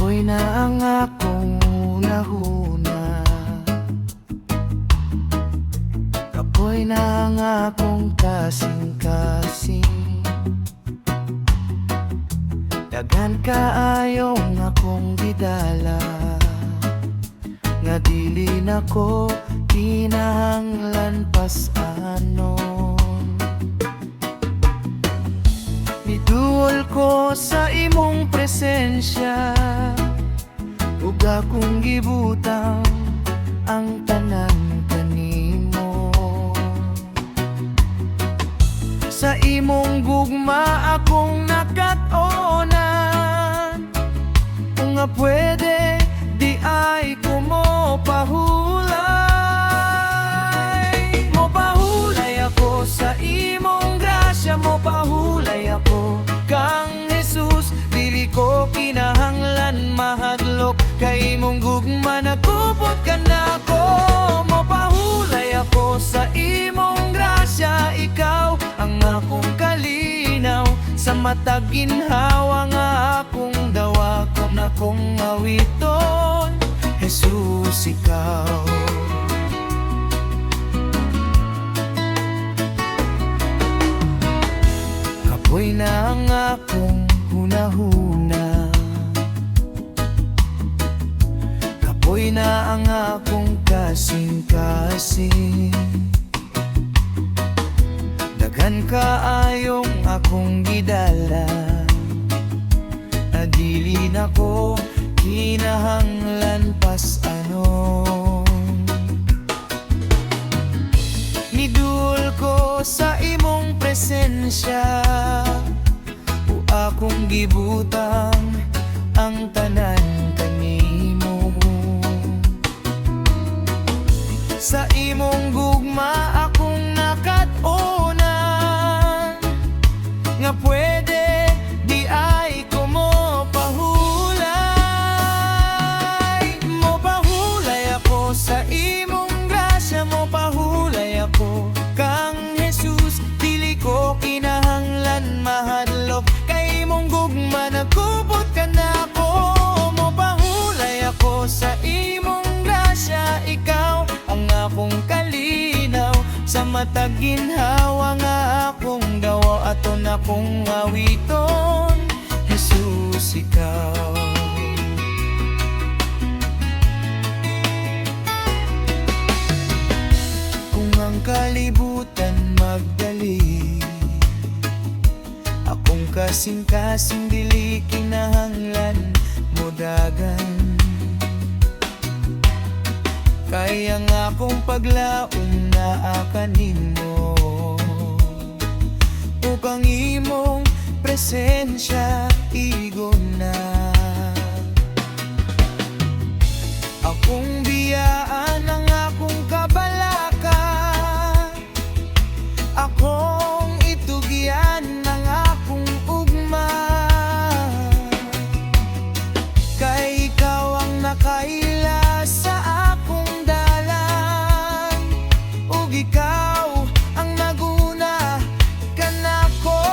Kapoy na ang akong hunahuna, kapoy na ang akong kasing-kasing. Daghan kaayong akong gidala, nga dili nako kinahanglan pas anon. Miduol ko sa imong presensya, ug akong gibutang ang tanan kanimo. Sa imong gugma akong nakat-onan, kung nga pwede di ay ko mo pahulay. Mo pahulay ako sa imong grasya, mo pahulay ako kang Jesus. Dili ko kinahanglan mahadlok, kay imong gugma nagkupot ka na ko. Mo pahulay ako sa imong grasya, ikaw ang akong kalinaw. Sa matag ginhawa nga akong dawa, ko na kong awiton, Jesus ikaw. Kapoy na ang akong hunahuna, kapoy na ang akong kasing-kasing. Daghan kaayong akong gidala, na dili nako kinahanglan pas anon. Midul ko sa imong presensya, o akong gibutang ang tanan kanimo. Sa imong gugma akong nakat-onan, nga pwede di ay ko mo pahulay. Mo pahulay ako sa imong grasya, mo pahulay ako kang Jesus. Dili ko kinahanglan mahadlok, kay imong gugma nagkupot ka na ko. Mo pahulay ako sa imong grasya, ikaw ang akong kalinaw. Sa matag ginhawa nga akong dawa, aton akong awiton, Jesus ikaw. Kung ang kalibutan magdali, akong kasing-kasing dili kinahanglan mo dagan. Kaya nga akong paglaom na akanimo, ug ang imong presensya igon na. Akong biyaan ang akong kabalaka, akong itugyan ng akong ugma. Kay ikaw ang nakaila sa akong dalan, ug ikaw ang naguna kanako.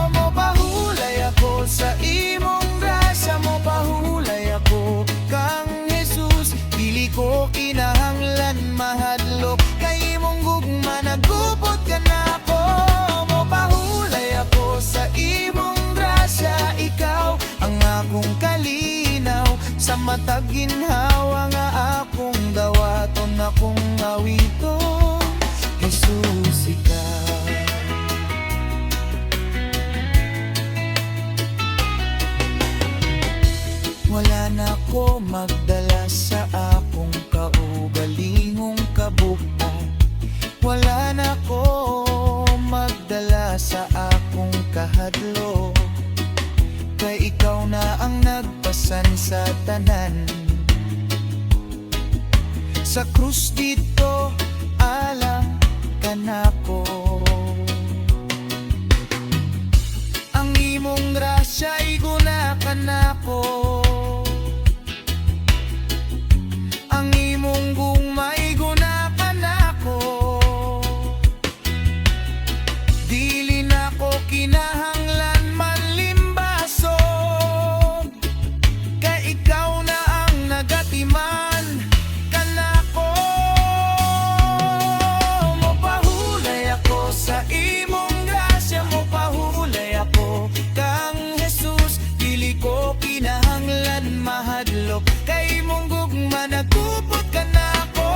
Mo pahulay ako sa imong grasya, mo pahulay ako kang Jesus. Dili ko kinahanglan mahadlok, kay imong gugma nagupot ka na ko. Mo pahulay ako sa imong grasya, ikaw ang akong kalinaw. Sa matag ginhawa nga akong dawaton, akong awiton, Jesus ikaw. Wala na ko magdala sa akong kaugalingong kabuktan, wala na ko magdala sa akong kahadlok, kay ikaw na ang nagpasan sa tanan. Sa krus dito alang ka na ko, ang imong grasya iguna ka na ko. Ang imong gugma iguna ka na ko. Dili na ko kinahanglan manlimbaso, mahadlok kay mong gugma nagkupot ka na ako.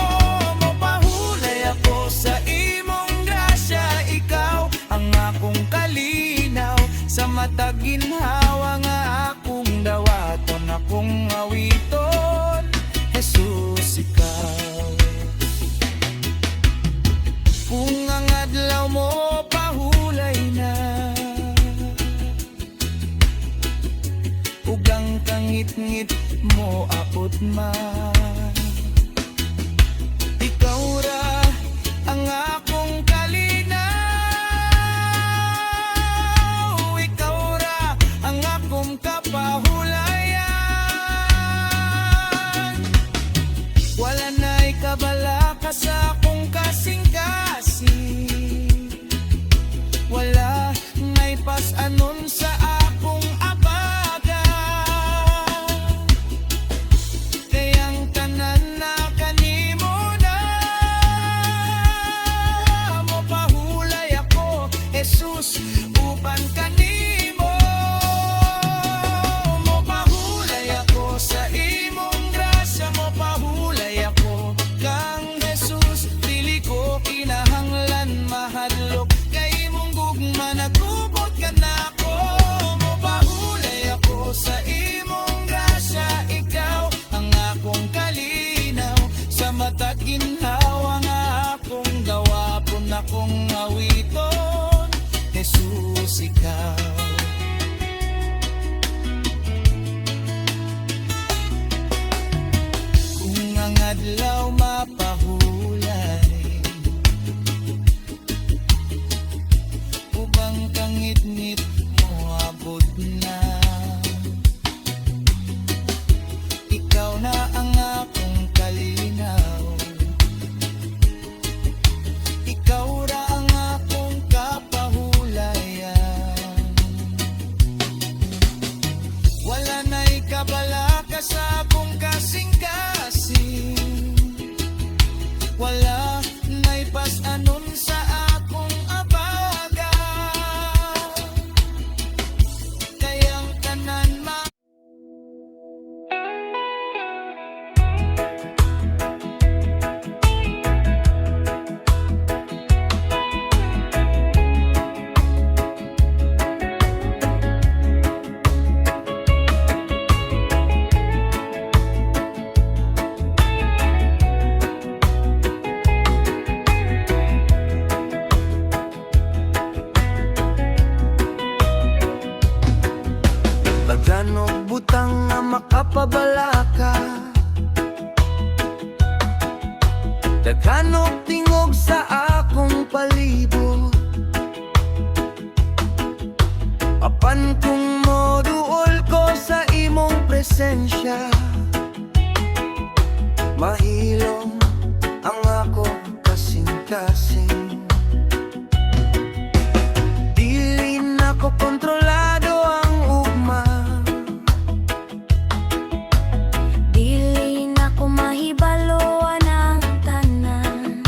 Mopahulay ako sa imong grasya, ikaw ang akong kalinaw. Sa matag ginhawa nga akong dawaton, akong awiton, Jesus ikaw. Kung ang adlaw mo pahulay na, ugang kangit-ngit mo abot man, ikaw ra ang akong kalinaw, ikaw ra ang akong kapahulayan. Wala na'y kabala ka sa akong kasing-kasing, wala na'y pas-anon sa akong abaga. Kayang tanan na kanimo na, mopahulay ako, Jesus, uban kanimo. Mopahulay ako sa imong grasya, mopahulay ako kang Jesus, dili ko kinahanglan mahadlok kay imong gugma nagkupot ka na ako. Mopahulay ako sa imong grasya, ikaw ang akong kalinaw. Sa matag ginhawa nga akong gawapon, akong awiton, Jesus ikaw. Kung ang adlaw mapahulay, ubang kangit-ngit mo abot na, ikaw na ang akong kalinaw, ikaw ra ang akong kapahulayan. Wala na'y kabala ka sa akong kasing-kasing, wala na'y pas-anon sa akong abaga. Kayang tanan Pagdanog butang nga makapabalaka, daghanog tingog sa akong palibot, apan kung moduol ko sa imong presensya, mahilom ang akong kasing-kasing. Dili na ko kontrolado ang ugma, Dili na ko mahibaloan ang tanan,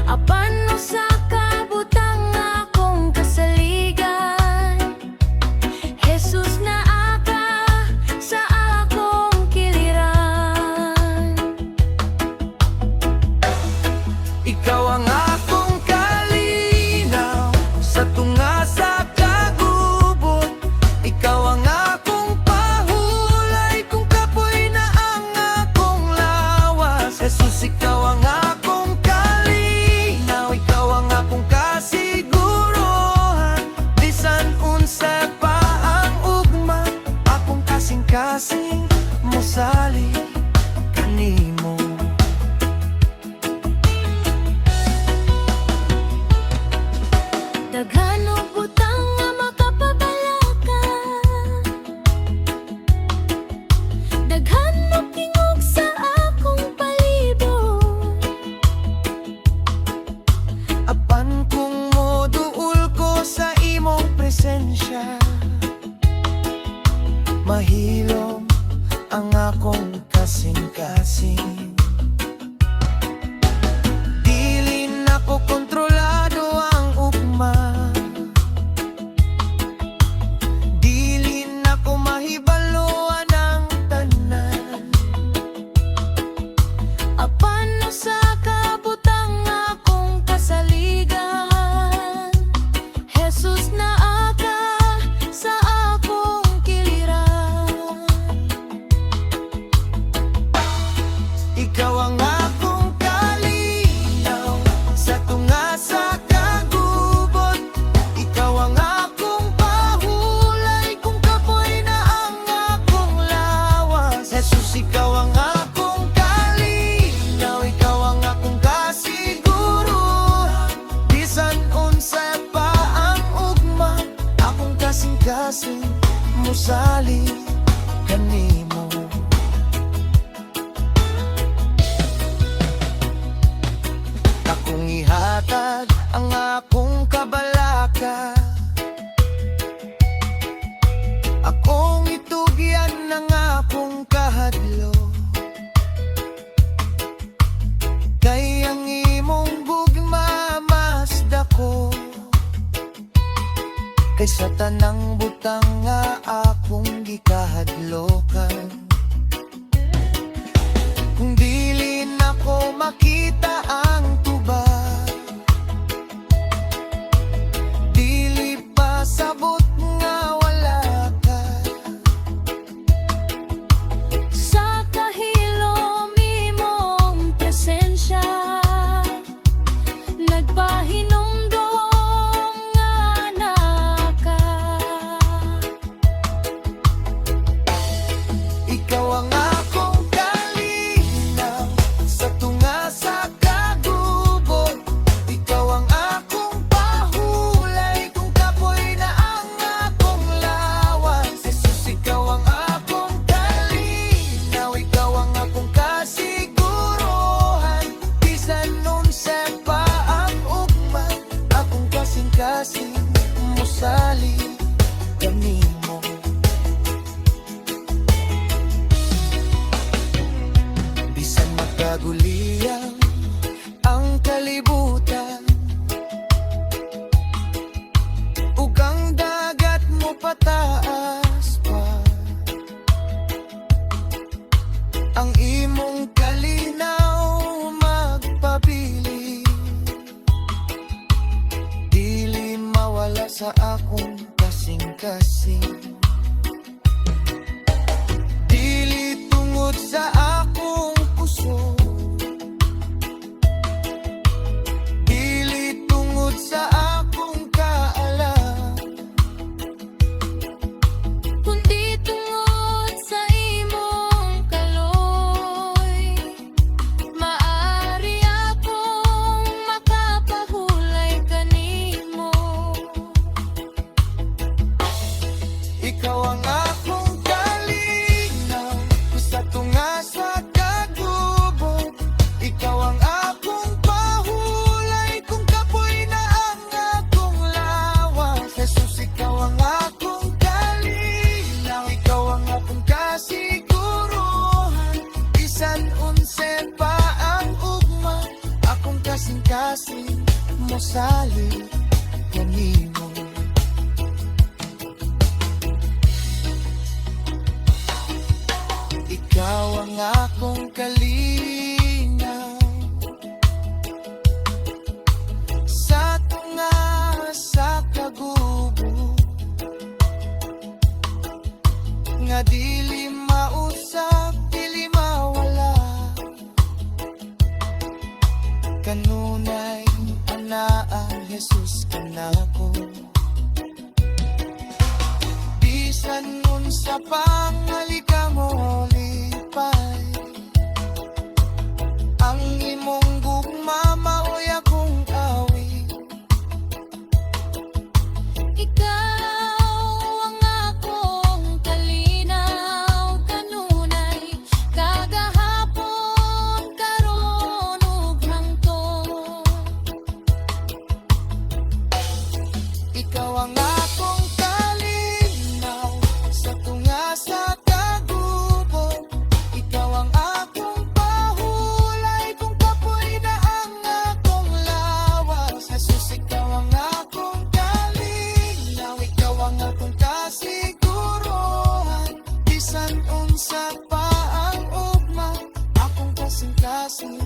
apan usa ka butang akong kasaligan, Jesus na aka sa akong kiliran. ikaw ang akong kalinaw sa tunga sa kagubot, ikaw ang akong pahulay kung kapoy na ang akong lawas. Jesus, ikaw ang akong kalinaw, ikaw ang akong kasiguruhan. Bisan unsa pa ang ugma, akong kasing-kasing mosali kanimo. Daghanog butang nga makapabalaka, daghanog tingog sa akong palibot, Apan kung moduol ko sa imong presensya, mahilom ang akong kasing-kasing. Dili na ko kontrolado ang ugma, dili na ko mahibalo kasing musali kanimo. Akong ihatag ang akong kabalaka, akong itugyan ng akong kahadlo, kay ang imong gugma masda ko, kaysa tanang butang nga akong gikahadlokan. Kung dili na ko makita ang tuba, dili pa sabot nga wala ka. Sa kahilom imong presensya, nagpahinumdum nga naka. Ikaw ang akong kalinaw sa tunga sa kagubot. Ikaw ang akong pahulay kung kapoy na ang akong lawas. Jesus, ikaw ang akong kalinaw, ikaw ang akong kasiguruhan. Bisan unsa pa ang ugma, akong kasing-kasing musali kanimo. Bisan magkaguliyang ang kalibutan, ug ang dagat mo pataas pa, ang imong kalinaw magpabili, dili mawala sa akong kasing-kasing. Dili tungod sa akong puso, dili tungod sa akong kaalam, Kundi tungod sa imong kaloy, maari akong makapahulay kanimo. ikaw ang akong kalinaw sa tunga sa kagubot. Ikaw ang akong pahulay kung kapoy na ang akong lawas. Jesus, ikaw ang akong kalinaw, ikaw ang akong kasiguruhan. Bisan unsen pa ang ugma, akong kasing-kasing musali kanimo. Ikaw ang akong kalinaw sa tunga sa kagubo, nga dili mausap, dili mawala. Kanunay anaa Jesus kanako, bisan unsa pang halika mo lipay, ang imong gugma maoy akong awi. Ikaw ang akong kalinaw kanunay, kagahapon karon ug hangtod. Ikaw ang akong kalinaw sa tunga sa kagubot. Ikaw ang akong pahulay kung kapoy na ang akong lawas. Jesus, ikaw ang akong kalinaw, ikaw ang akong kasiguruhan. Bisan unsa pa ang ugma, akong kasing-kasing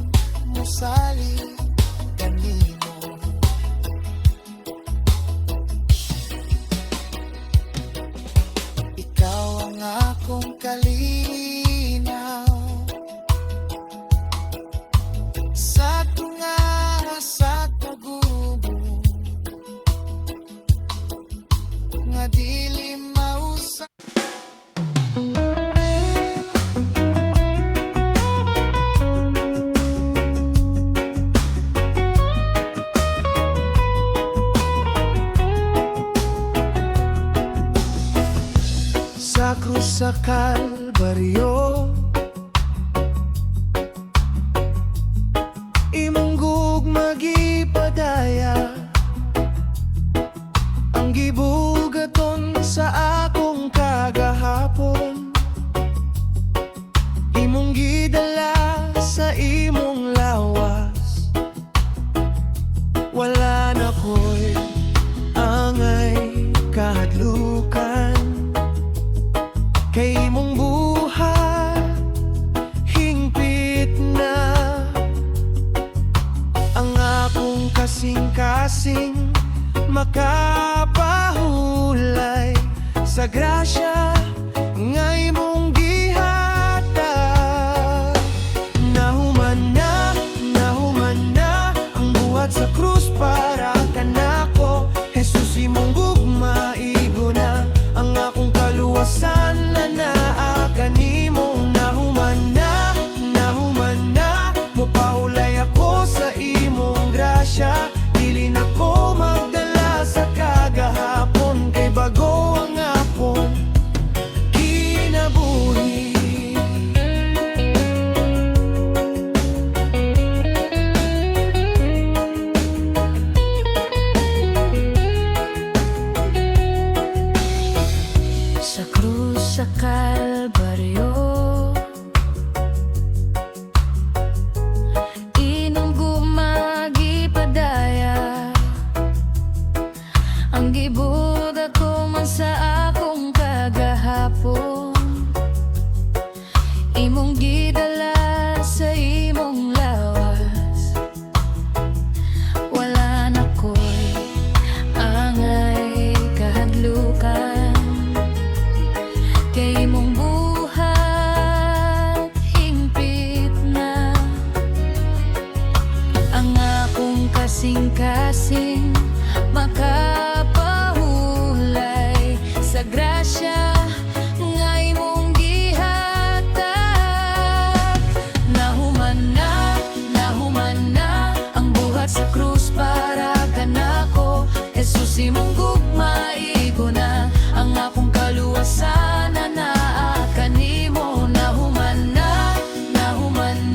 musali kanimo. Ikaw ang akong kalinaw sa tunga sa kagubo, nga dili mausa. krus sa Kalbaryo, imong gugma gipadaya, ang gibugaton sa akong kagahapon, imong gidala sa imong lawas. Wala na ko'y angay kahadlukan, kay imong buhat hingpit na ang akong kasing-kasing makapahulay sa grasya nga imong gihatag. Nahuman na ang buhat sa krus para kanako. Jesus, imong gugma igo na ang akong kaluwasan na naa kanimo. Nahuman na mopahulay ako sa imong grasya. Dili na ko magdala sa kagahapon, kay bago ang apon kinabuhi. Sa krus sa Kalbaryo, inong gumagipadaya, ang gibuda ko man sa akong kagahapon, imong gidala sa imong lawas. Wala na ko'y angay kahadlukan, kay imong buhat hingpit na ang akong kasing-kasing makapahulay sa grasya nga imong gihatag. Nahuman na ang buhat sa krus para kanako. Jesus, imong gugma igo na ang akong kaluwasan na naa kanimo. Nahuman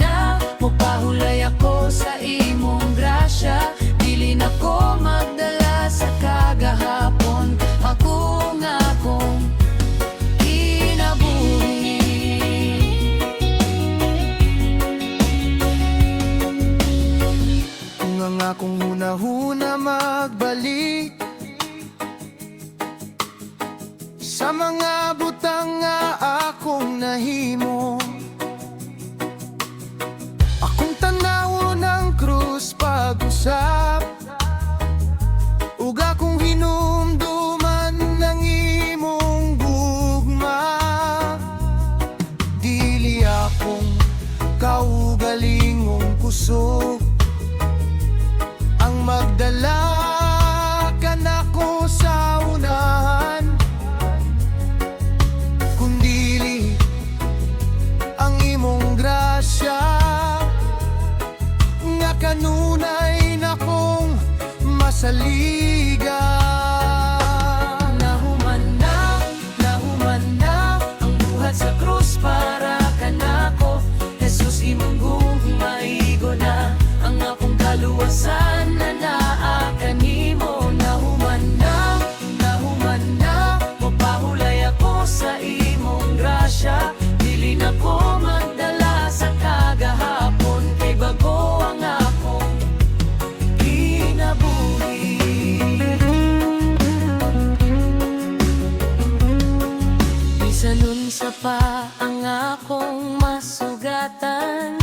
na mopahulay ako sa imong grasya. Dili na ko magdala sa kagahapon, akong kinabuhi. Kung ang akong hunahuna magbalik sa mga butang nga akong nahimo, akong tanaw ng krus pag-usap, ug akong hinumduman ng imong gugma. Dili akong kaugalingong kusog ang magdala kanako sa unahan, kundili ang imong grasya nga kanunay na kong masaliga. Nahuman na ang buhat sa krus para kanako. Jesus, imong gugma igo na ang akong kaluwasan na naa kanimo. Nahuman na mopahulay ako sa imong grasya. Dili na ko magdala sa kagahapon, kay bago ang akong kinabuhi. Bisanon sa pa ang akong masugatan,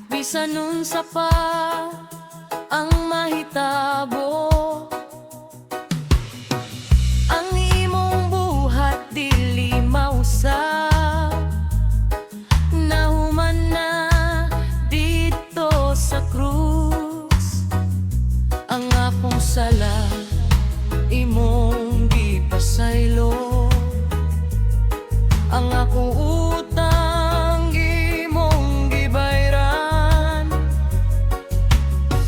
bisanon sa pa ang mahitabo, ang imong buhat dili mausap. Nahuman na dito sa krus ang akong sala, imong gipasaylo, ang akong utang imong gibayran.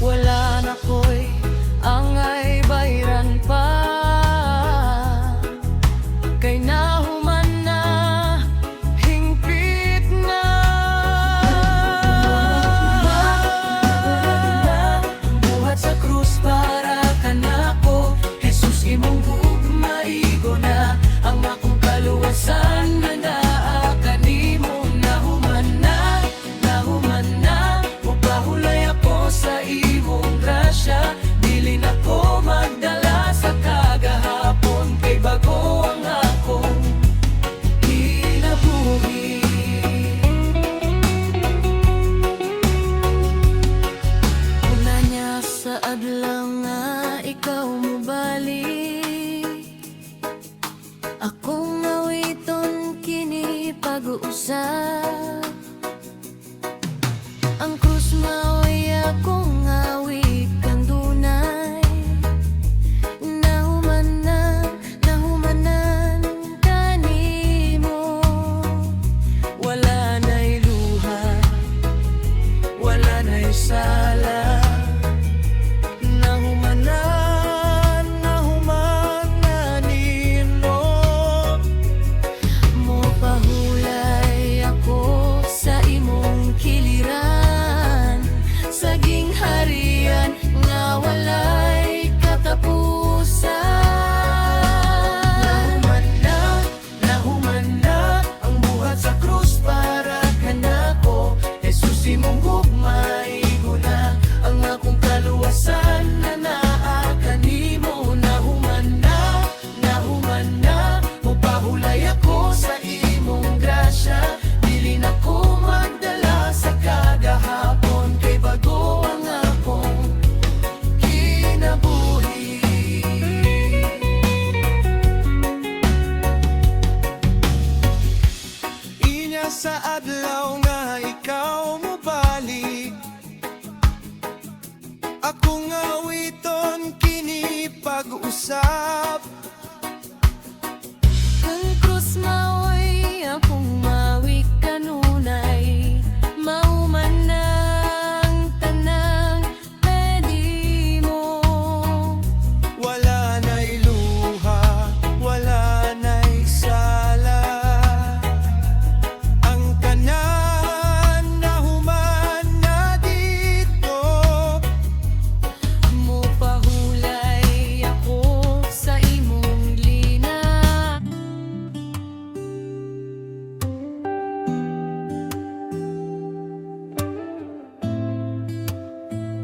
Wala na ko'y ang usab. Ang krus maoy akong awit kandunay, nahumanan kanimo. Wala na'y luha, wala na'y sala. Nahumanan nimo. Mopahulay ako sa imong kiliran, saging harian nga walay katapusan. Nahuman na ang buhat sa krus para kanako. Jesus imong gugmay guna ang akong kaluwasan na naa kanimo. Nahuman na mupahulay ako sa imong grasya. Dili na ko magdala sa kagahapon, kay bago ang akong kinabuhi. Inya sa adlaw nga ikaw mobalik, akong awiton kini pag-usap. Ang krus maoy akong mawi kanunay, mauman ng tanang pwede mo. Wala na'y luha, wala na'y sala. Ang tanan nahuman na dito. Mopahulay ako sa imong lina.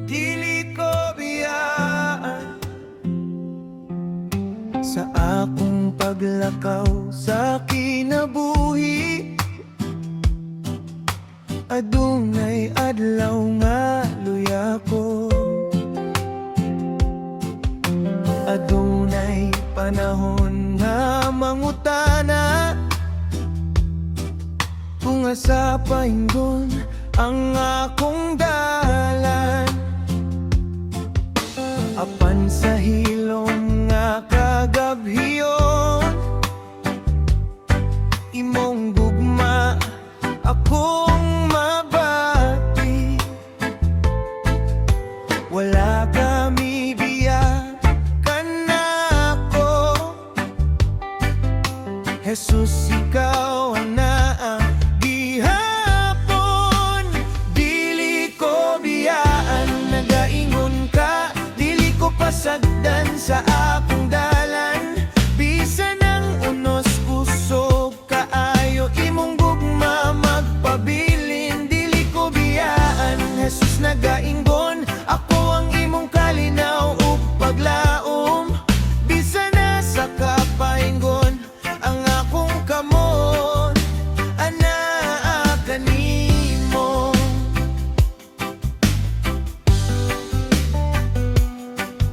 Dili ko biyaan sa akong paglakaw sa kinabuhi. Adunay adlaw nga luya ko, adunay panahon nga mangutana. Kung asa painggon ang akong dalan, apan sa hilom nga kagabhiyon, imong gugma akong mabati. Wala kami biyakan ako, Jesus ikaw ang naang gihapon. Dili ko biyaan, nagaingon ka, dili ko pasagdan sa akong dalan. Bisan ang unos kusog kaayo, imong gugma magpabilin. Dili ko biyaan, Jesus nagaingon, ako ang imong kalinaw ug paglaom. Bisan na sa kapaingon ang akong kamot, anaa kanimo.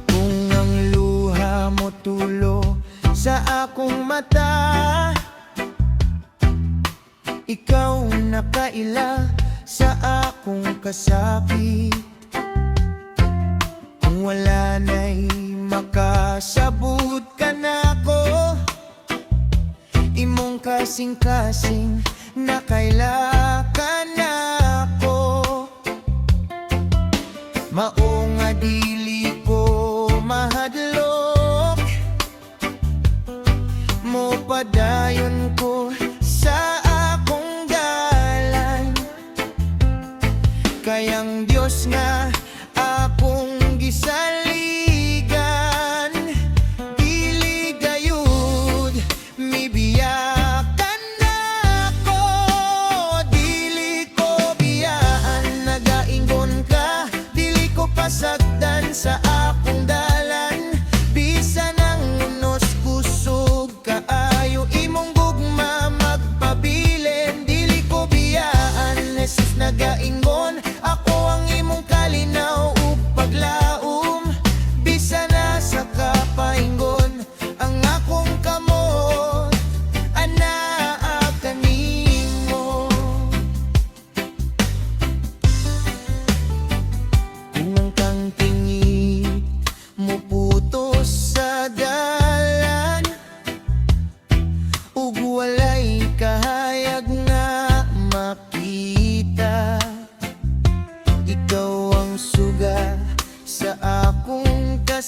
Kung ang luha mo tulo sa akong mata, ikaw nakaila sa akong kasakit. Kung wala na'y makasabot ka nako, imong kasing-kasing nakaila ka nako. Mao nga dili ko mahadlok, mo padayon ko sa akong dalan. Kayang Diyos nga akong gisaligan, dili gayud mibiyakan nako. Dili ko biyaan, nagaingon ka, dili ko pasagdan sa akong dalan. Bisan ang unos kusog kaayo, imong gugma magpabilin. Dili ko biyaan, Jesus nagaingon, ako ang imong kalinaw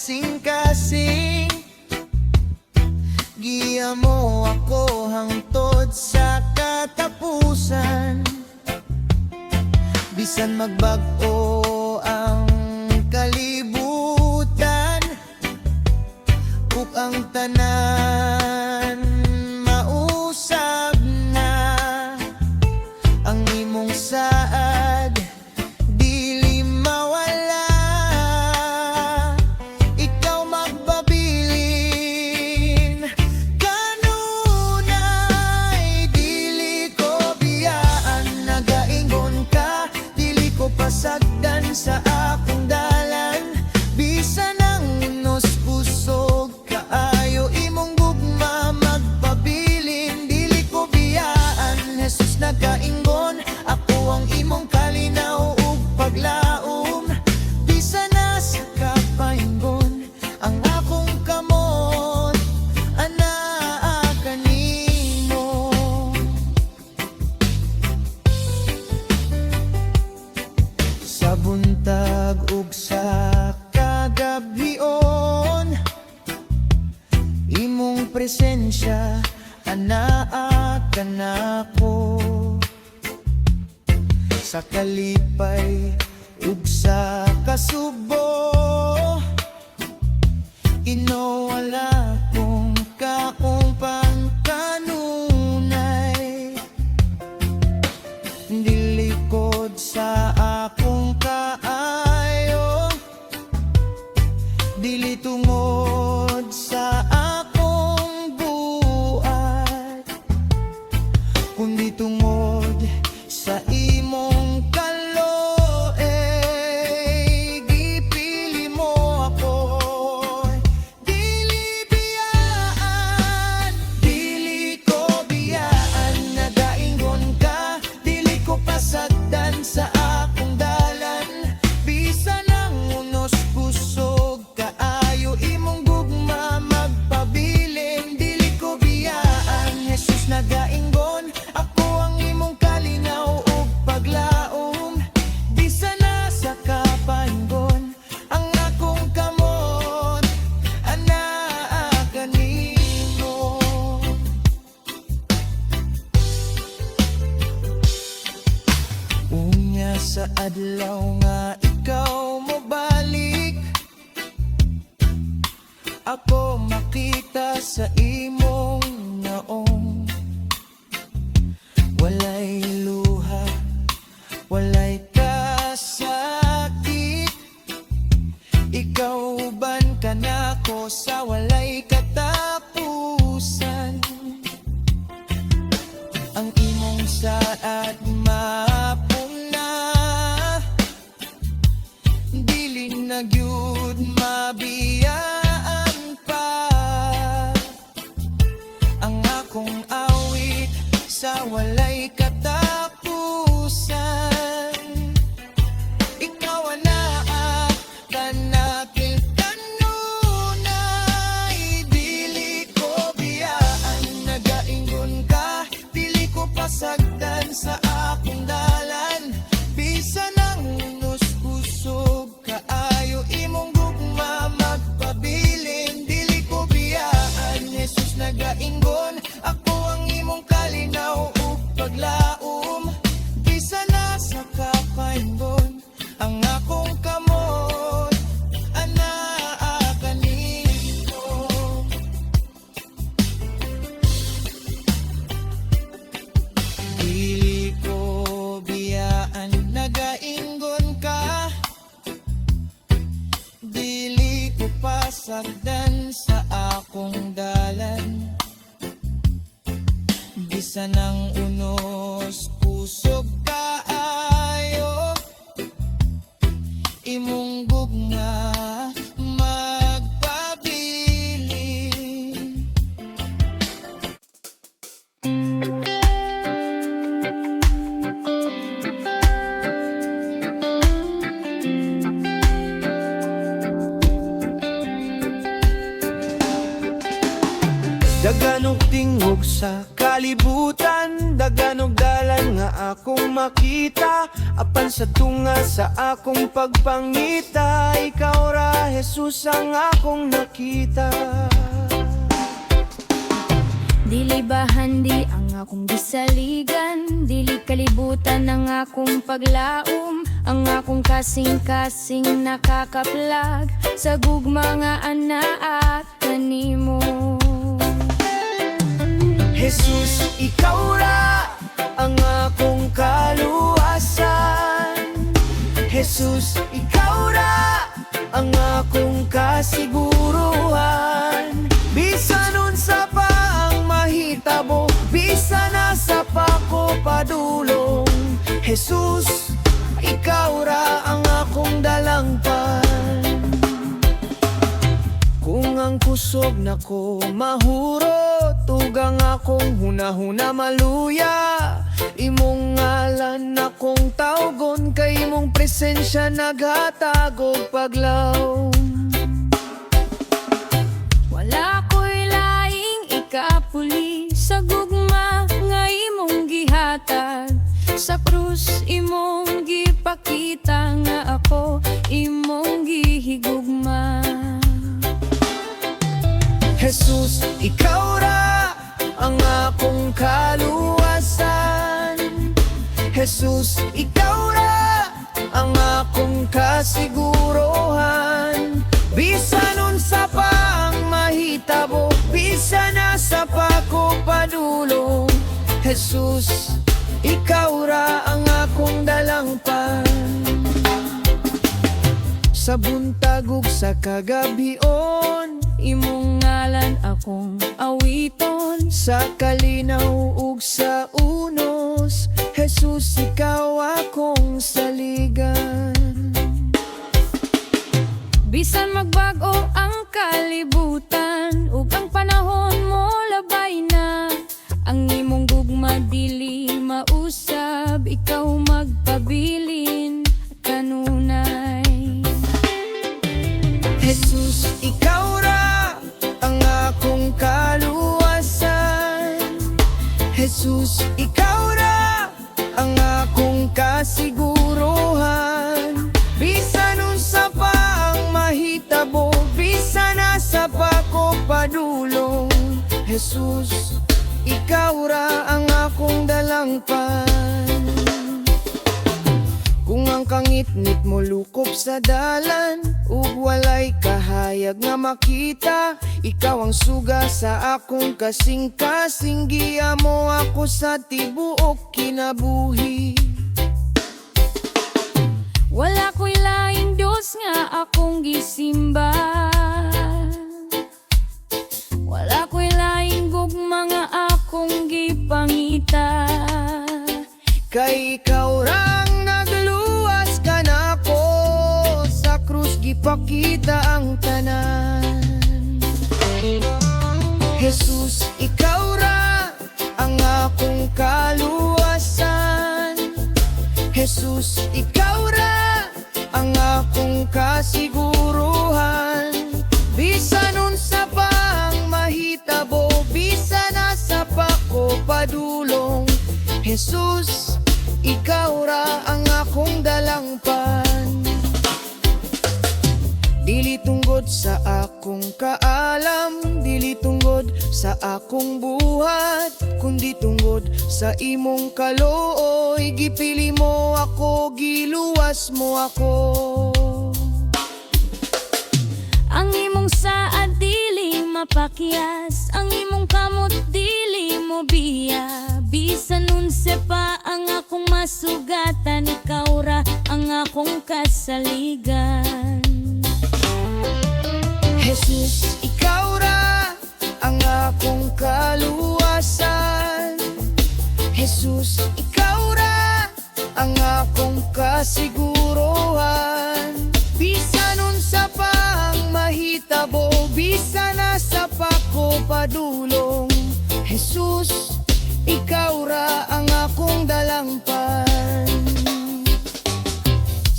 kasing-kasing. Giya mo ako hangtod sa katapusan. Bisan magbag-o ang kalibutan, ug ang tanan mausab na. Ang imong saad dili mawala. Ikaw magbabilin kanunay. Dili ko biyaan, nagaingon ka. Dili ko pasagdan sa akong dalan. Bisa nang unos pusog kaayo imong gugma magpabilin. Dili ko biyaan, Jesus nagaingon. Ako ang imong kalinaw ug paglaom. Bisa na sa kapaingon ang akong kamot, anaa kanimo. Sa buntag ug sa kagabhion, imong presensya anaa kanako. Sa kalipay ug sa kasubo, inowala kong kakong pangkanunay. Dilikod sa akong kaayo, dili tungod sa akong buhat, kundi tungod sa imong kaloe. Gipili mo ako, dili biyaan. Dili ko biyaan, nagaingon ka. Dili ko pasagdan sa akong dalan. Bisa nang unos kusog kaayo imong gugma magpabilin. Dili ko biyaan, Jesus nagaingon. Ako ang imong kalinaw ug paglaom. Bisa na sa kapaingon ang akong kamot, anaa kanimo. Unya sa adlaw nga ikaw mobalik, ako makita sa imong naong. Walay luha, walay kasakit. Ikaw uban ka nako sa walay katapusan. Ang imong saad mapuna, dili na gyud mabiyaan pa. Ang akong awit sa walay katapusan. Ikaw anaa kanakil kanunay. Dili ko biyaan, nagaingon ka. Dili ko pasagdan sa akong dalan. Bisa nang unos kusog kaayo imong gugma magpabilin. Dili ko biyaan, Jesus nagaingon. Ako ang imong kalinaw ug paglaom. Bisa na sa kapaingon ang akong kamot, anaa kanimo. Dili ko biyaan, nagaingon ka. Dili ko pasagdan sa akong dalan. Bisa nang unos pusog kaayo imong gugma magpabilin. Daganong tingog sa kalibutan, dagan og dalan nga akong makita. Apan sa tunga sa akong pagpangita, ikaw ra Jesus ang akong nakita. Dili bahandi ang akong gisaligan, dili kalibutan ang akong paglaom. Ang akong kasing-kasing nakakaplag sa gugma nga anaa kanimo. Jesus, ikaw ra ang akong kaluwasan. Jesus, ikaw ra ang akong kasiguruhan. Bisan unsa pa ang mahitabo, bisan nasa pa ko padulong. Jesus, ikaw ra ang akong dalangpan. Kung ang kusog na ko mahuro, tugang akong hunahuna maluya. Imong ngalan akong tawgon, kay imong presensya naghatag og paglaw. Wala ko'y laing ikapuli sa gugma nga imong gihatag. Sa krus imong gipakita nga ako imong gihigugma. Jesus, ikaw ra ang akong kaluwasan. Jesus, ikaw ra ang akong kasiguruhan. Bisan unsa pa ang mahitabo, bisan nasa pa ko padulong. Jesus, ikaw ra ang akong dalangpan. Sa buntag ug sa kagabion, Imong ngalan akong awiton. sa kalinaw ug sa unos, Jesus, ikaw akong saligan. Bisan magbago ang kalibutan ug ang panahon mo labay na, ang imong gugma dili mausab, ikaw magpabilin kanunay. Jesus, ikaw ra ang akong kaluwasan. Jesus, ikaw ra ang akong kasiguruhan. Bisan unsa pa ang mahitabo, bisan nasa pa ko padulong. Jesus, ikaw ra ang akong dalangpan. Kung ang kangit-ngit mo lukop sa dalan, ug walay kahayag nga makita, ikaw ang suga sa akong kasing-kasing, giya mo ako sa tibuok kinabuhi. Wala ko'y laing Diyos nga akong gisimba, wala ko'y laing gugma nga akong gipangita. Kay ikaw rang nagluwas ka na ko, sa krus gipakita ang tanan. Jesus, ikaw ra ang akong kaluwasan. Jesus, ikaw ra ang akong kasiguruhan. Bisan unsa pa ang mahitabo, bisan nasa pa ko padulong. Jesus, ikaw ra ang akong dalangpan. Dili tunggod sa akong kaalam, dili tunggod sa akong buhat, kundi tunggod sa imong kalooy. Gipili mo ako, giluwas mo ako. Ang imong saad dili mapakyas, ang imong kamot dili mo biya. Bisan unsa pa ang akong masugatan, ikaw ra ang akong kasaligan. Jesus, ikaw ra ang akong kaluwasan. Jesus, ikaw ra ang akong kasiguruhan. Bisan unsa pa ang mahitabo, bisan nasa pa ko padulong. Jesus, ikaw ra ang akong dalangpan.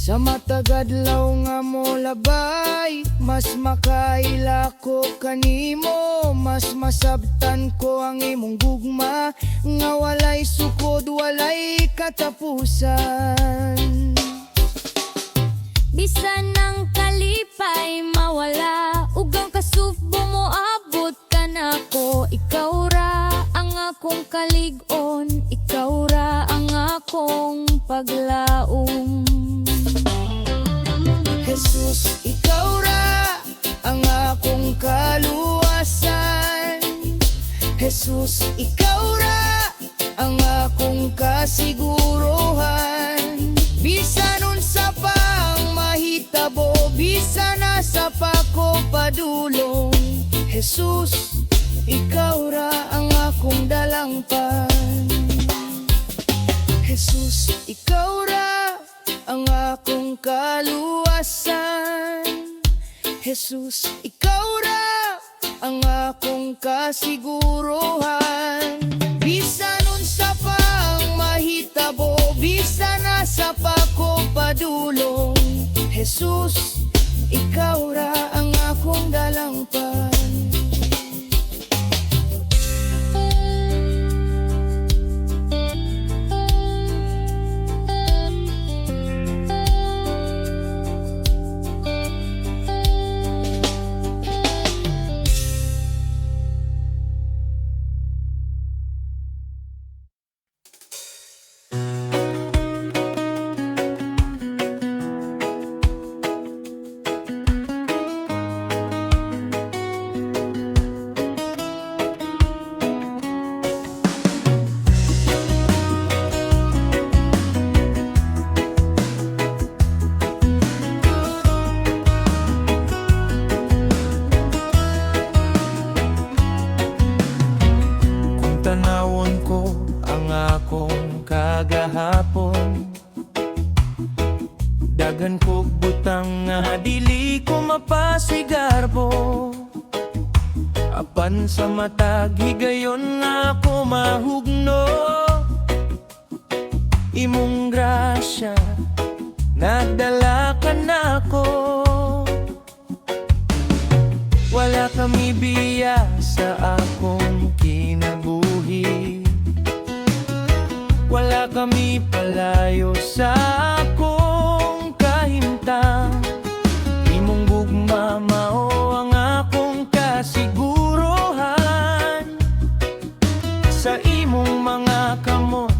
Sa matagadlaw nga mo labay, mas makaila ko kanimo, mas masabtan ko ang imong gugma, nga walay sukod, walay katapusan. Bisan ng kalipay mawala, ugang kasufbo mo abot ka na ko. Ikaw ra ang akong kalig-on, ikaw ra ang akong paglaom. Jesus, ikaw ra ang akong kaluwasan. Jesus, ikaw ra ang akong kasiguruhan. Bisan unsa pa ang mahitabo, bisan nasa pa ko padulong. Jesus, ikaw ra ang akong dalangpan. Jesus, ikaw ra ang akong kaluwasan. Jesus, ikaw ra ang akong kasiguruhan. Bisan unsa pa ang mahitabo, bisan nasa pa ko padulong. Jesus, ikaw ra ang akong dalangpan. Tanawon ko ang akong kagahapon, dagan kog butang nga dili ko mapasigarbo. Apan sa matag higayon nga ako mahugno, imong grasya nagdala ka nako. Wala kami biya sa akong kinabuhi, wala kami palayo sa akong kahimtang. Imong gugma mao ang akong kasiguruhan. Sa imong mga kamot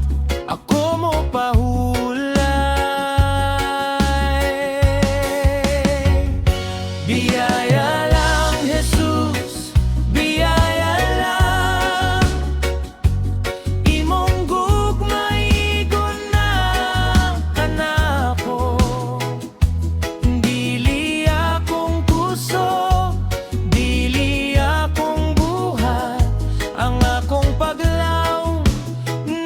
ako mo pahulay. Biyaya lang Jesus, biyaya lang. Imong gugmaigon na kanako. Dili akong puso, dili akong buhat, ang akong paglaom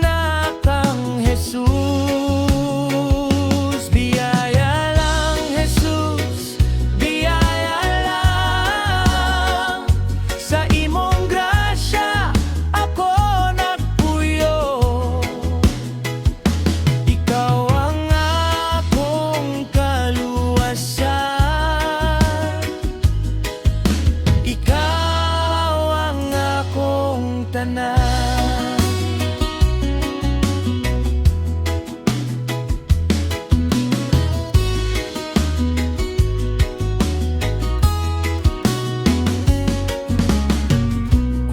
na kang Jesus. Biyaya lang Jesus, biyaya lang. Sa imong grasya ako nagpuyo, ikaw ang akong kaluwasan, ikaw ang akong tanan.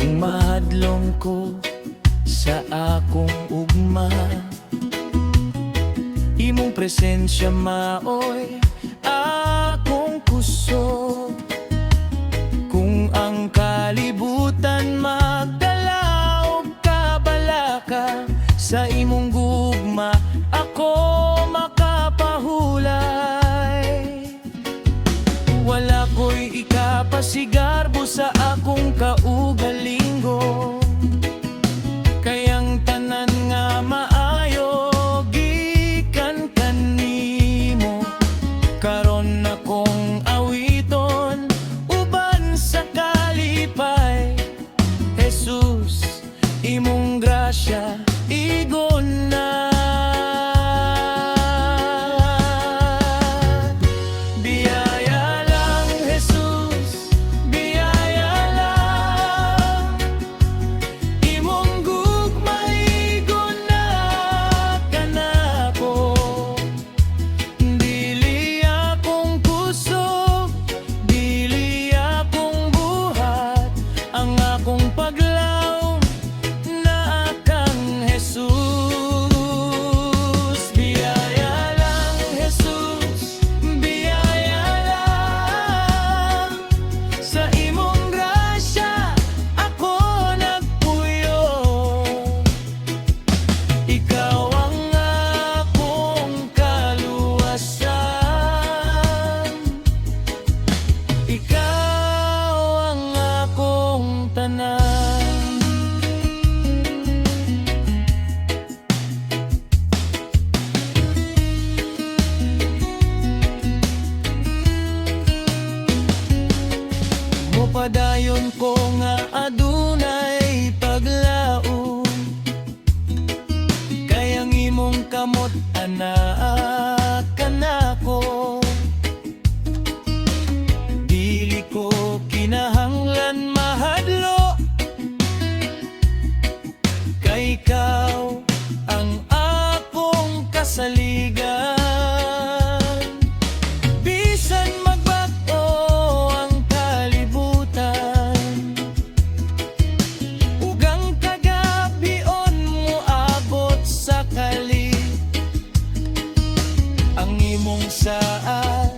Kung mahadlong ko sa akong ugma, imong presensya maoy akong puso. Kung ang kalibutan magdala og kabalaka, sa imong gugma ako makapahulay. Wala ko'y ikapasigarbo sa akong kaugalingon, kayang tanan nga maayo gikan kanimo. Karon akong awiton uban sa kalipay. Jesus, imong grasya igon na. ikaw ang akong kasaligan. Bisan magbago ang kalibutan, ugang kagabion mo abot sa kali. Ang imong saad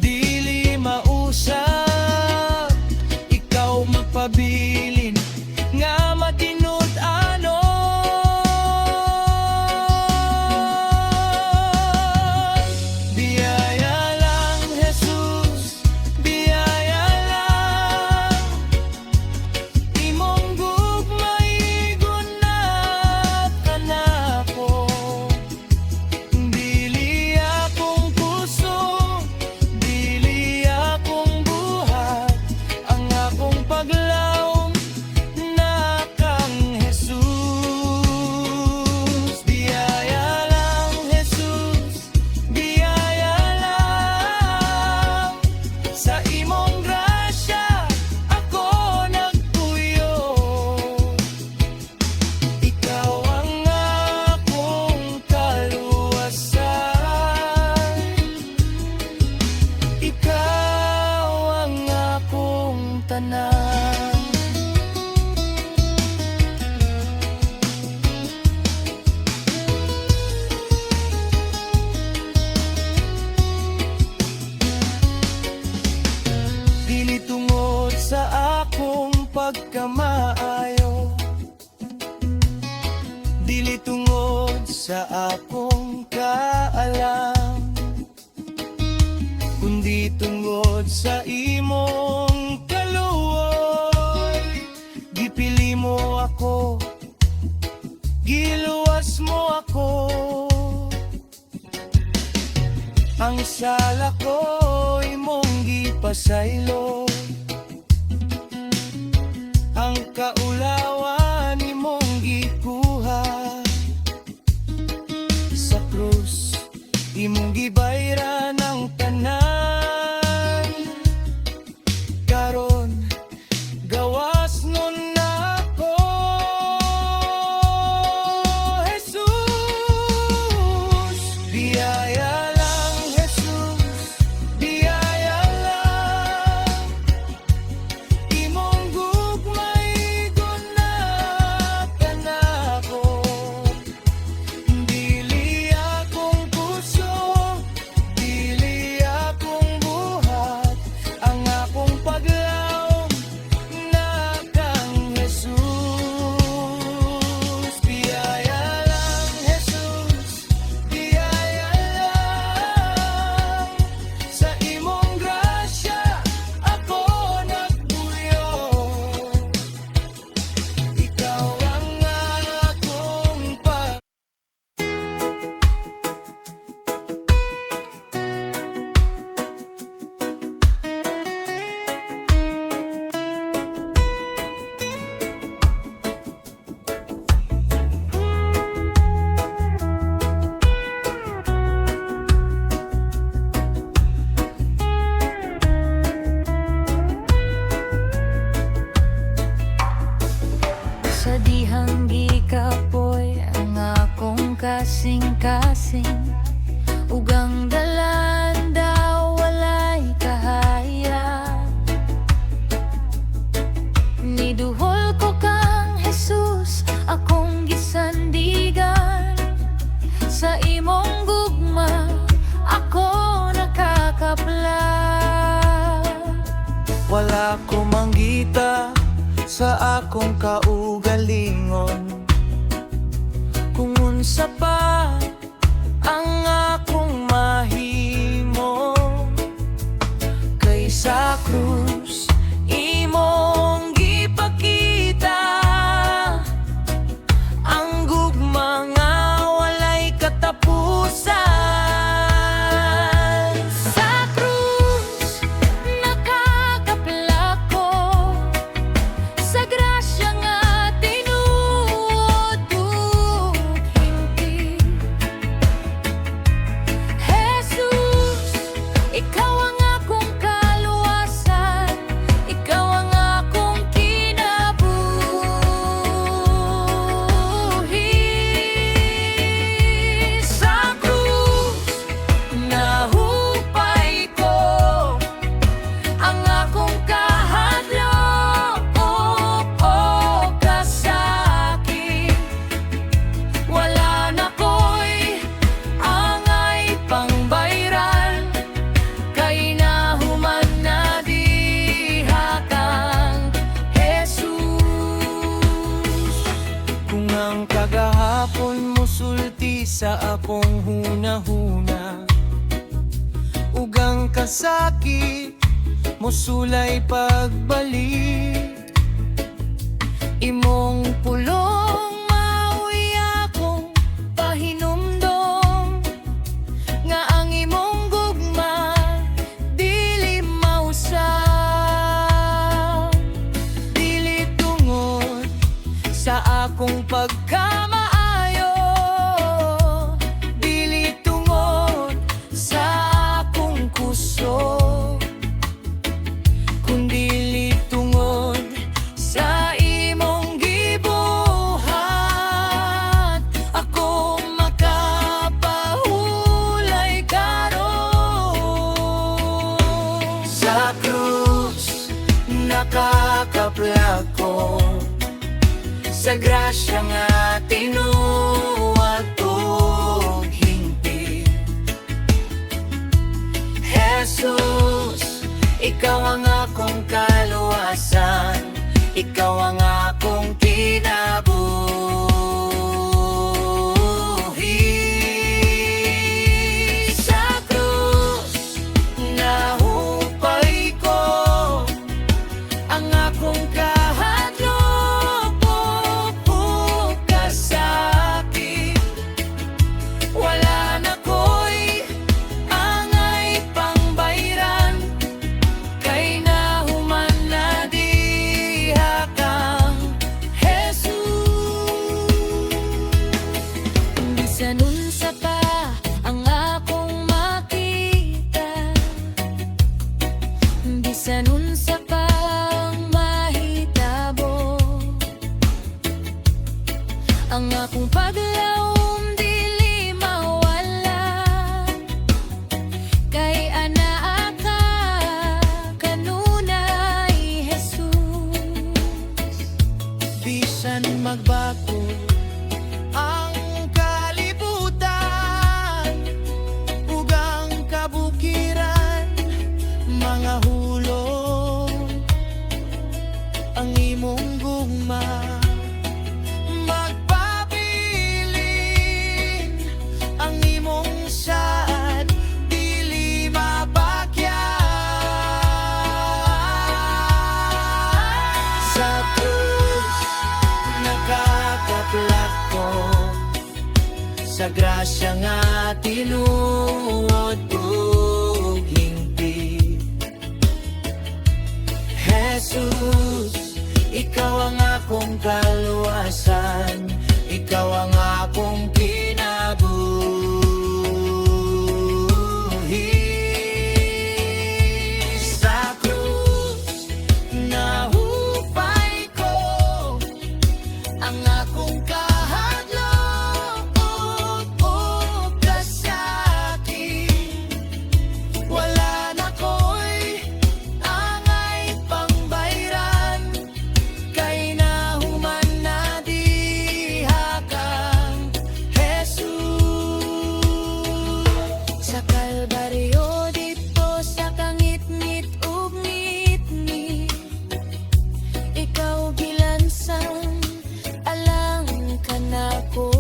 dili mausap, ikaw magpabilin nga matinud-ano. Biyaya lang, Jesus, biyaya lang. Imong gugmay gunat ka na ko. Dili akong puso, dili akong buhat, ang akong paglaom na kang Jesus. Biyaya lang, Jesus, biyaya lang. Sa imong grasya ako nagpuyo. Ikaw ang akong kaluwasan, ikaw ang akong tanan. Dili tungod sa akong pagkamaayo, dili tungod sa akong kaalam, kundi tungod sa imong kaluoy. Gipili mo ako, giluwas mo ako. Ang sala ko imong gipasaylo, ang kaulawan imong gikuha. Sa krus imong gibayra ng tanan, karon gawas nun na ako. Jesus, biyaya lang, Jesus, biyaya lang. Imong gugmay gunat ka na ko. Dili akong puso, dili akong buhat, ang akong paglaom na kang Jesus. Biyaya lang, Jesus, biyaya lang. Sa imong grasya ako nagpuyo. Ikaw ang akong pag Sa dihang gikapoy ang akong kasing-kasing, ugang dalan daw walay kahaya. Niduhol ko kang Jesus, akong gisandigan. Sa imong gugma ako nakakapla. wala ko manggita sa akong kaugalingon, kung unsa pa ang akong mahimo. Kay sa krus imong gipakita ang gugma nga walay katapusan. Sa krus nakakapla ko, sa grasya nga tinuod ug himpi. kagahapon musulti sa akong hunahuna, ugang kasakit musulay pagbalik. Imong pulong mauwi akong pahinumdom, nga ang imong gugma dili mausab. Dili tungod sa akong pagkamaayo, dili tungod sa akong kusog, kundi tungod sa imong gibuhat. Ako makapahulay karon sa krus, nakakaplag ko sa grasya nga tinuod og hingpit. Jesus, ikaw ang akong kaluwasan, ikaw ang akong kinabuhi. Sa krus, nahupay ko ang akong kahadlok ug kasakit. Wala na ko'y angay pangbayran, kay nahuman na diha kang Jesus. Bisan unsa pa ang akong makita, bisan unsa pa ang mahitabo, ang akong paglawom dili mawala, kay anaa ka kanunay Jesus. Bisan magbago ang kalibutan ug ang kabukiran, mga hulog ang imong gugma, magpabilin ang imong saad, dili mapakyat. Sa krus, nakakaplag ko sa grasya nga tinuod og hingpit. Jesus, ikaw ang akong kaluwasan, ikaw ang akong kinabuhi. Sa krus, nahupay ko ang akong kahadlok ug kasakit. Wala na ko'y angay pangbayran, kay nahuman na diha kang Jesus. Sa Kalbaryo dito sa kangitngit ug ngitngit, ikaw gilansan alang kanako,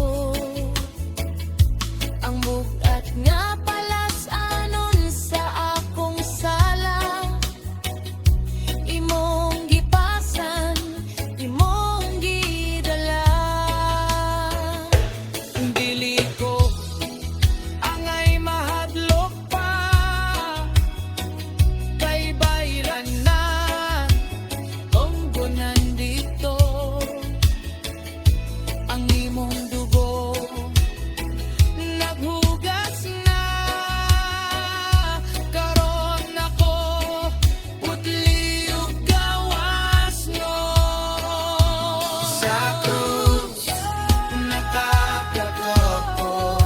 ang bugat nga palasanon sa akong sala, imong gipasan, imong gidala. Dili ko angay mahadlok pa, kay bayran na tunggunan dito ang imong dugo, naghugas na karon ako putli ug gawas no. Sa krus, nakaplag ko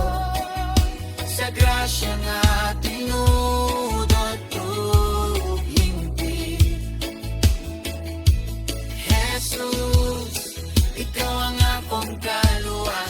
sa grasya nga tinuod og hingpit. Jesus, ikaw ang akong kaluwasan,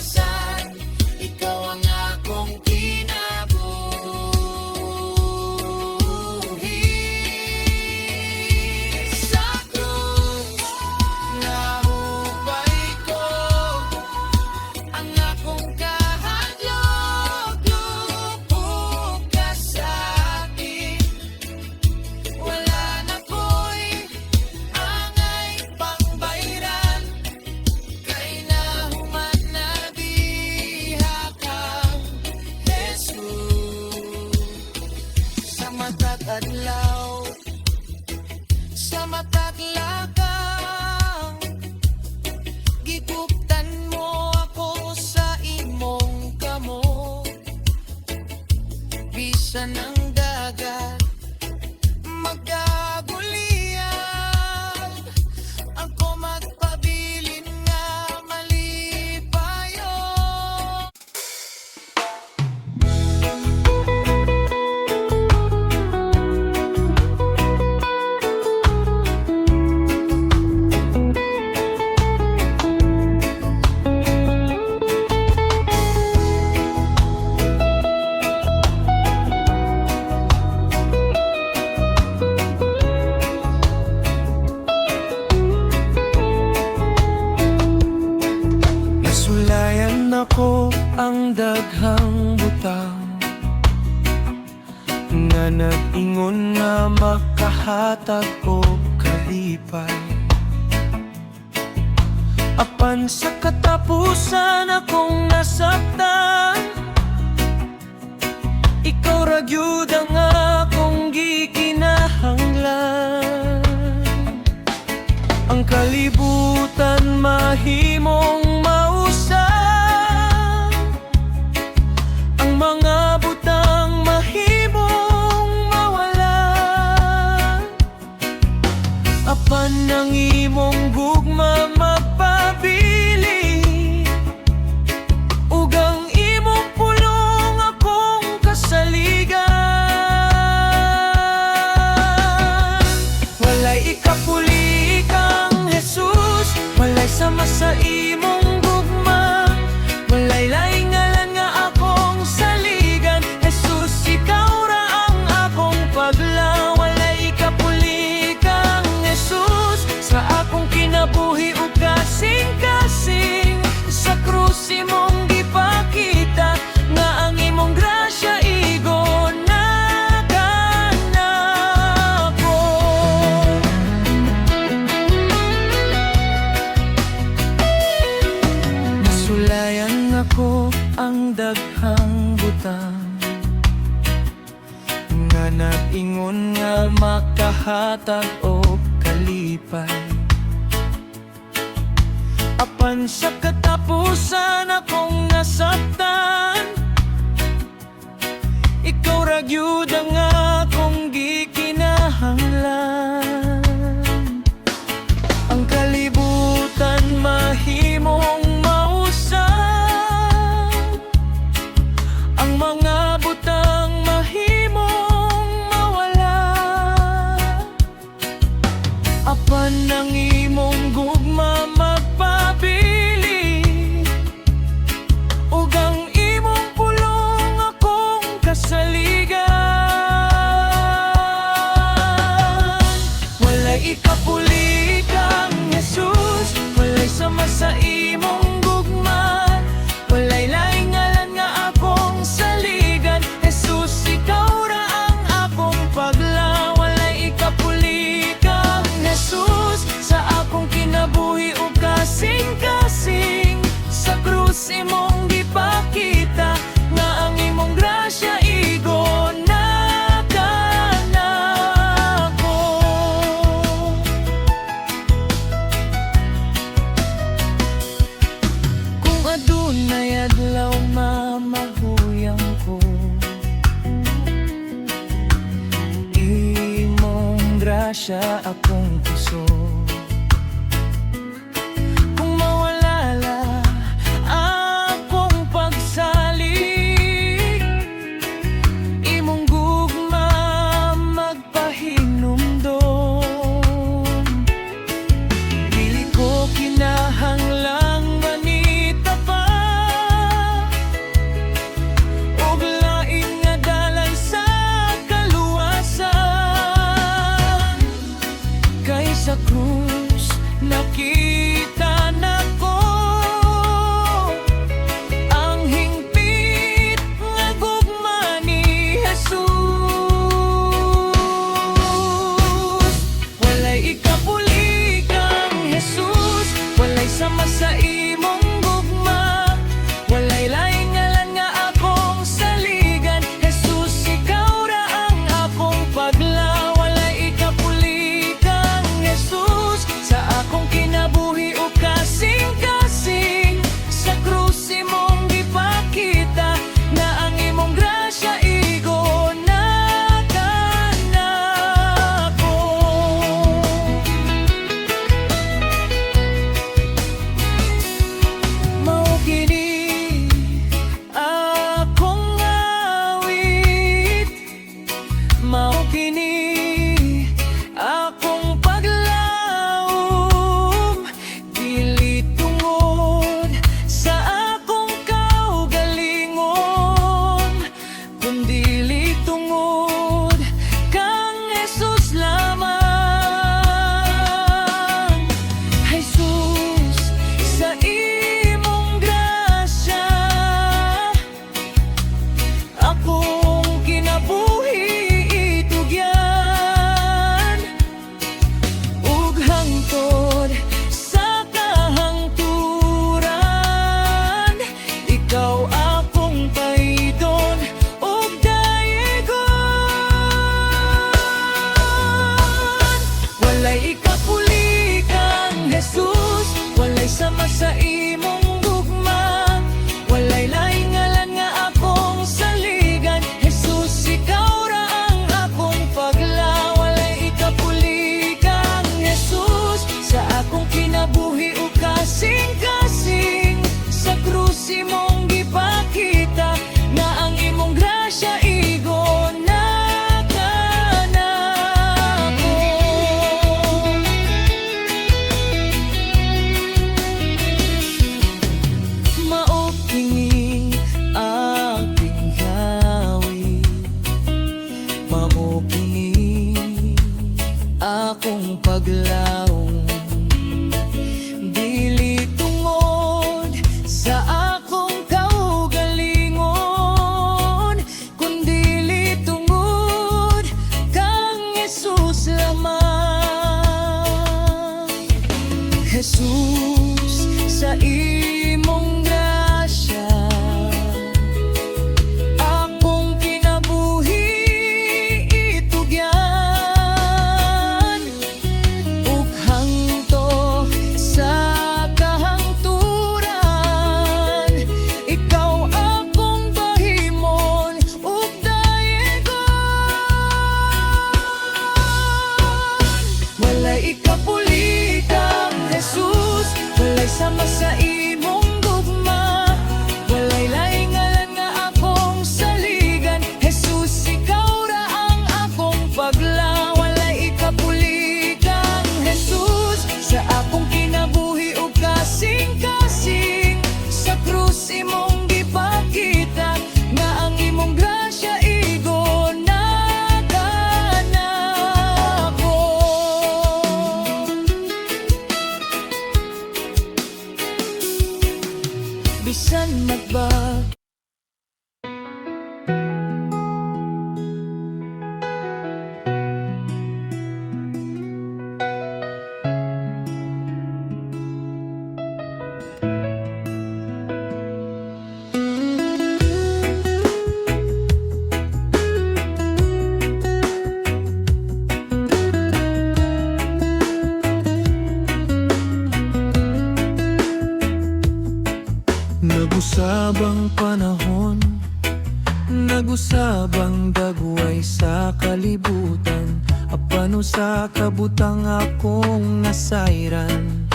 sa ng dagat magagulian. Ako magpabilin nga malipayo. Nasulayan ako ang daghang butang nga nag-ingon nga makahatag o kalipay. Apan sa katapusan akong nasaktan, ikaw ra gyud ang akong gikinahanglan. Ang kalibutan mahimong mausap, ang mga butang mahimong mawala. Apan ang imong gugma magpabili, ug ang imong pulong akong kasaligan. Walay ikapuli kang Jesus, walay sama sa imong gugma, walay laing ngalan nga akong saligan. Jesus, ikaw ra ang akong pagla. Walay ikapuli kang Jesus sa akong kinabuhi ug kasing-kasing. Sa krus imong gipakita nga ang imong grasya igon na kanako. Nasulayan ako ang daghang butang nga nag-ingon nga makahatag o kalipay. Apan sa katapusan akong nasaktan, ikaw ra gyud ang akong gikinahanglan. Ang kalibutan mahimong mausap, ang mga butang mahimong mawala. Apan ang imong gugma magpabili, ug ang imong pulong akong kasaligan. Walay ikapuli kang Jesus, walay sama sa imong gugma, walay laing ngalan nga akong saligan. Jesus, ikaw ra ang akong pagla. Walay ikapuli kang Jesus sa akong kinabuhi ug kasing-kasing. Sa krus imong gipakita nga ang imong grasya igon na kanako. Kung adunay adlaw mamahuyang ko, imong grasya akong puso. Kung mawalala akong pagsalig, imong gugma magpahinumdom. Dili ko kinahanglang manita pa, ug lain nga dalan sa kaluwasan. imong gipakita nga ang imong grasya igon na kanako. Mao kini aking gawi, mao kini akong paglaong, dili tungod sa akong kaugalingon, kundili tungod kang Jesus lamang. Jesus, sa imong grasya akong kinabuhi itugyan, ug hangto sa kahangturan ikaw akong bahimon ug dayegon. Walay ikapuli kang Jesus, walay sama sa imong gugma, walay laingalan nga akong saligan. Jesus, ikaw ra ang akong pagla. Walay ikapuli kang Jesus, sa akong kinabuhi ug kasing-kasing. Sa krus imong gipakita nga ang imong grasya igon na kanako. Bisan magbag nag-usabang panahon, nag-usabang dagway sa kalibutan, apano sa kabutang akong nasayran.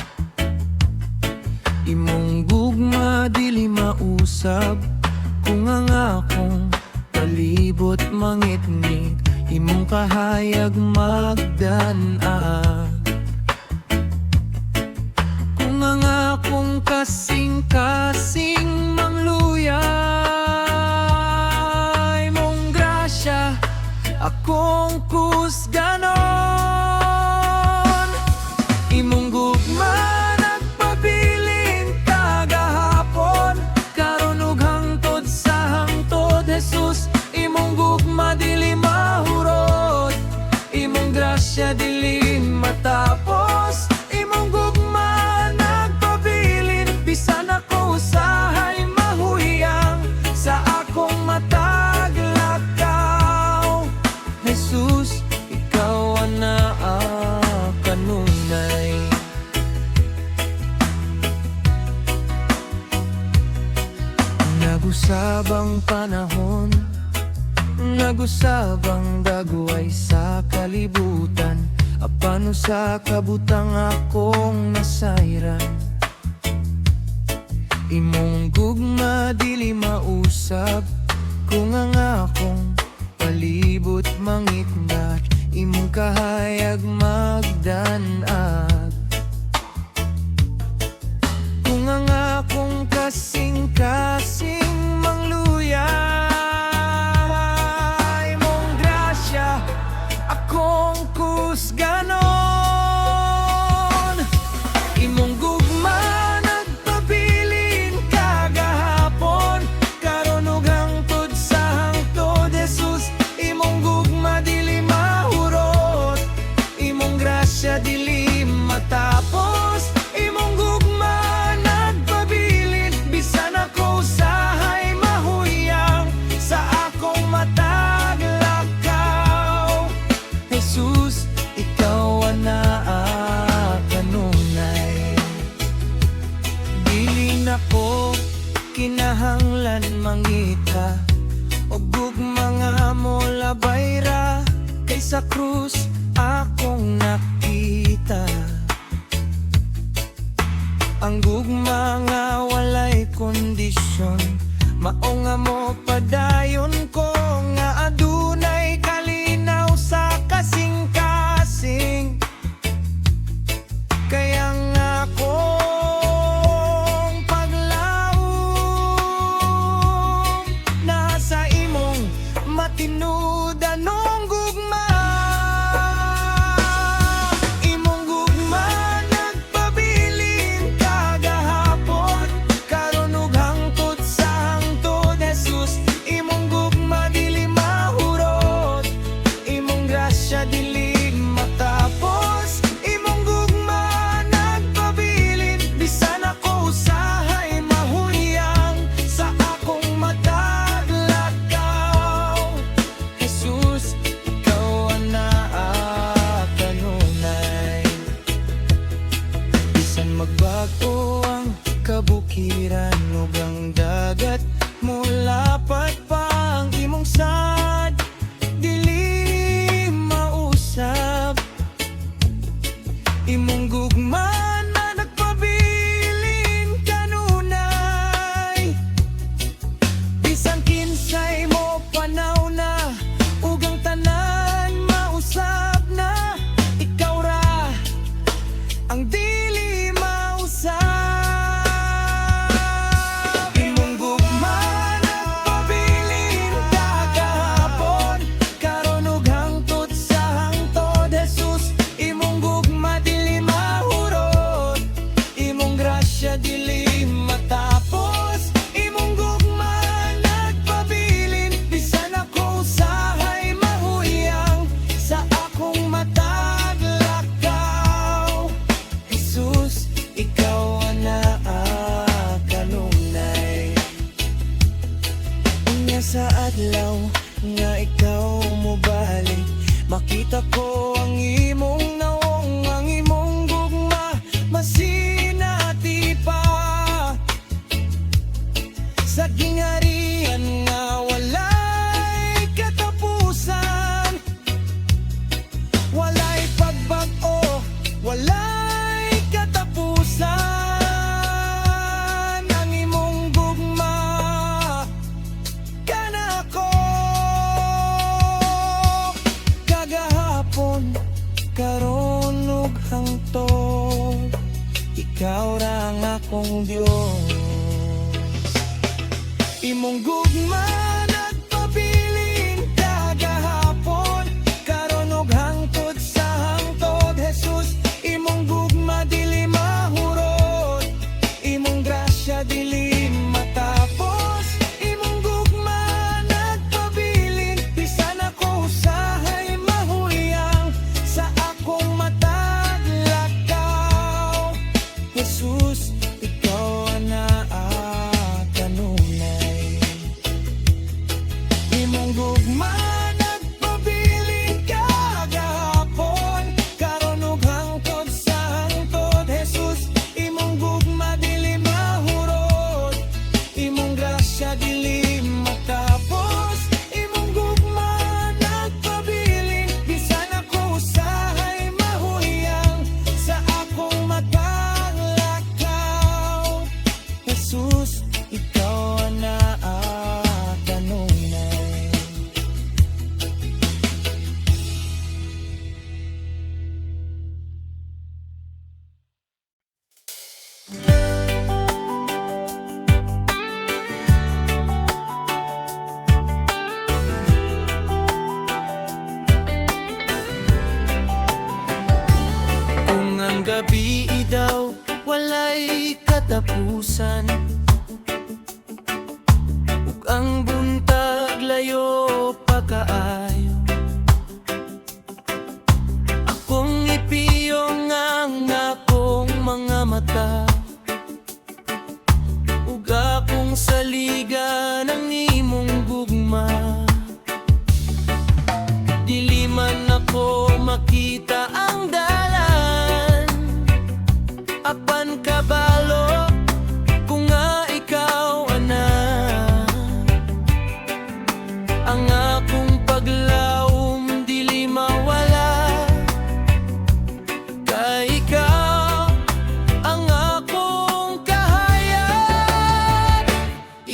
Imong gugma dili mausab, kung ang akong palibot mangitngit, imong kahayag magdanag. Kung ang akong kasing-kasing mangluyay, mong grasya akong kusganon. Imong gugma nagpabilin kagahapon, karon ug hangtod sa hangtod. Jesus, imong gugma dili mahurot, imong grasya dili matapos. Imong gugma nagpabilin, bisan ako usahay mahuyang sa akong matag lakaw. Jesus, ikaw ana kanunay. Nag-usabang panahon, nag-usabang dagway sa kalibutan, apano sa kabutang akong nasayran. Imong gugma dili mausab, kung ang akong palibot mangitngat, imong kahayag magdanag. Kung ang akong kasing-kasing mangluyay, mong grasya akong kusganon. Imong gugma nagpabilin kagahapon, karon ug hangtod sa hangtod. Jesus, imong gugma dili mahurot, imong grasya dili matapos. Imong gugma nagpabilin, bisan ako usahay mahuyang sa akong matag lakaw. Jesus, ikaw ana kanunay. Dili nako kinahanglan mangita, og gugma nga mo labay ra, kay sa krus akong nakita. Ang gugma nga walay kondisyon, mao nga mo padayon ko nga adunay kalinaw sa kasing-kasing. Kaya nga akong paglaom nasa imong matinud anong gugma. Imong gugma nagpabilin kagahapon, karon ug hangtod sa hangtod Jesus. Imong gugma dili mahurot, imong grasya dili matapos. Imong gugma nagpabilin, bisan ako usahay mahuyang sa akong matag lakaw. Jesus, ikaw ang kanunay. Bisan magbago ang kabukiran ug ang dagat, mulapat pa ang imong sad, dili mausab. Imong gugma na nagpabilin kanunay, bisan kinsay mo panaw na ug ang tanan mausab na, ikaw ra ang dili mausab. Imong gugma nagpabilin kagahapon, karon ug hangtod sa hangtod Jesus. Imong gugma dili mahurot, imong grasya dili matapos. Imong gugma nagpabilin, bisan ako usahay mahuyang sa akong matag lakaw. Jesus, ikaw ang kanunay. Unya sa adlaw nga ikaw mobalik, makita ko ang imong naong, ang imong gugma masinati pa sa gingharian nga walay katapusan. Walay pagbag-o, walay katapusan. Ang imong gugma kanako kagahapon, karon ug hangtod, ikaw ra ang akong Dios. Imong gugma nagpabilin kagahapon, karon ug hangtod sa hangtod Jesus. Imong gugma dili mahurot, imong grasya dili matapos. Imong gugma nagpabilin, bisan ako usahay mahuyang sa akong matag lakaw. Jesus, ikaw ang kanunay. Imong gugma nagpabilin kagahapon, karon ug hangtod sa hangtod Jesus. Imong gugma dili mahurot, imong grasya dili matapos. Imong gugma nagpabilin, bisan ako usahay mahuyang sa akong matag lakaw. Jesus, ikaw ang kanunay. Kung ang gabi daw walay katapusan, ug ang buntag layo pa kaayo, akong ipiyong ang akong mga mata, ug akong saligan ang imong gugma. Dili man ako makita ang dalan, apan kabalo kung